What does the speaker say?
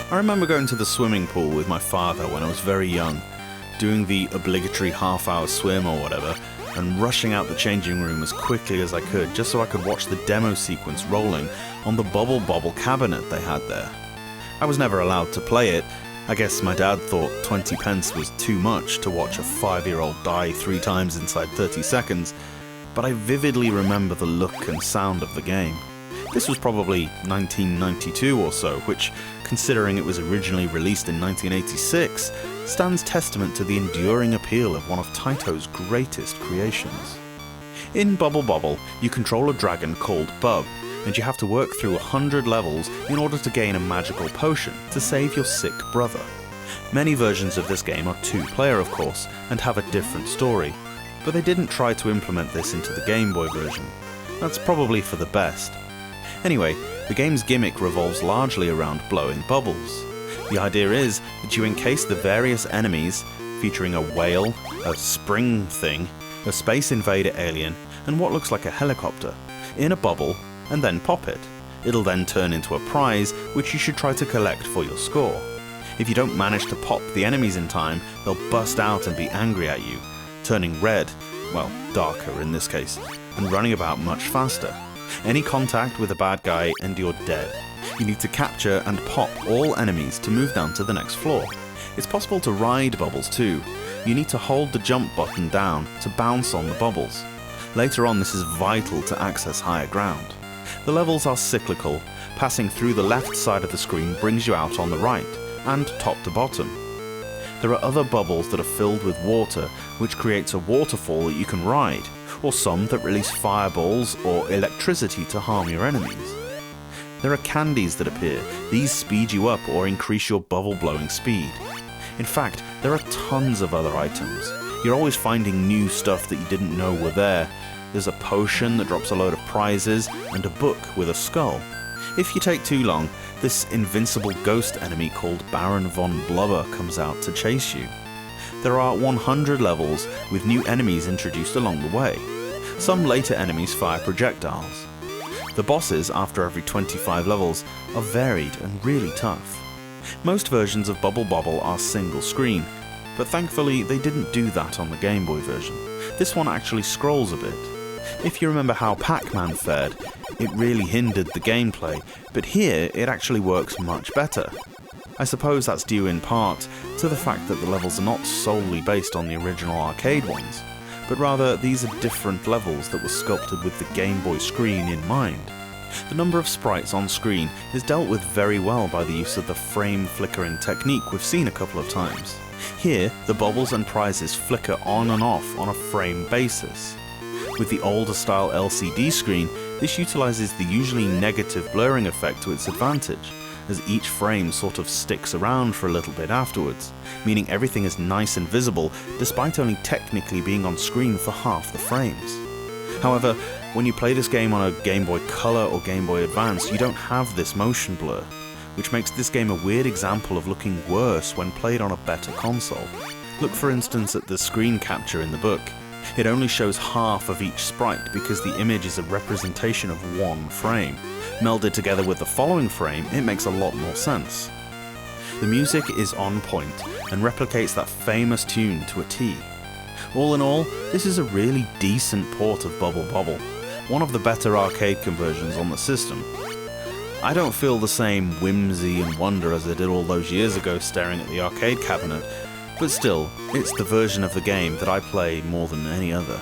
I remember going to the swimming pool with my father when I was very young, doing the obligatory half-hour swim or whatever, and rushing out the changing room as quickly as I could just so I could watch the demo sequence rolling on the Bobble cabinet they had there. I was never allowed to play it. I guess my dad thought 20 pence was too much to watch a 5-year-old die 3 times inside 30 seconds, but I vividly remember the look and sound of the game. This was probably 1992 or so, which, considering it was originally released in 1986, stands testament to the enduring appeal of one of Taito's greatest creations. In Bobble, you control a dragon called Bub, and you have to work through 100 levels in order to gain a magical potion to save your sick brother. Many versions of this game are 2-player, of course, and have a different story, but they didn't try to implement this into the Game Boy version. That's probably for the best. Anyway, the game's gimmick revolves largely around blowing bubbles. The idea is that you encase the various enemies, featuring a whale, a spring thing, a space invader alien, and what looks like a helicopter, in a bubble, and then pop it. It'll then turn into a prize, which you should try to collect for your score. If you don't manage to pop the enemies in time, they'll bust out and be angry at you, turning red, well, darker in this case, and running about much faster. Any contact with a bad guy and you're dead. You need to capture and pop all enemies to move down to the next floor. It's possible to ride bubbles too. You need to hold the jump button down to bounce on the bubbles. Later on, this is vital to access higher ground. The levels are cyclical. Passing through the left side of the screen brings you out on the right, and top to bottom. There are other bubbles that are filled with water, which creates a waterfall that you can ride, or some that release fireballs or electricity to harm your enemies. There are candies that appear. These speed you up or increase your bubble blowing speed. In fact, there are tons of other items. You're always finding new stuff that you didn't know were there. There's a potion that drops a load of prizes, and a book with a skull. If you take too long, this invincible ghost enemy called Baron von Blubber comes out to chase you. There are 100 levels with new enemies introduced along the way. Some later enemies fire projectiles. The bosses, after every 25 levels, are varied and really tough. Most versions of Bobble are single screen, but thankfully they didn't do that on the Game Boy version. This one actually scrolls a bit. If you remember how Pac-Man fared, it really hindered the gameplay, but here it actually works much better. I suppose that's due in part to the fact that the levels are not solely based on the original arcade ones, but rather these are different levels that were sculpted with the Game Boy screen in mind. The number of sprites on screen is dealt with very well by the use of the frame flickering technique we've seen a couple of times. Here, the bubbles and prizes flicker on and off on a frame basis. With the older style LCD screen, this utilises the usually negative blurring effect to its advantage, as each frame sort of sticks around for a little bit afterwards, meaning everything is nice and visible despite only technically being on screen for half the frames. However, when you play this game on a Game Boy Color or Game Boy Advance, you don't have this motion blur, which makes this game a weird example of looking worse when played on a better console. Look for instance at the screen capture in the book. It only shows half of each sprite because the image is a representation of one frame. Melded together with the following frame, it makes a lot more sense. The music is on point and replicates that famous tune to a T. All in all, this is a really decent port of Bobble, one of the better arcade conversions on the system. I don't feel the same whimsy and wonder as I did all those years ago staring at the arcade cabinet, but still, it's the version of the game that I play more than any other.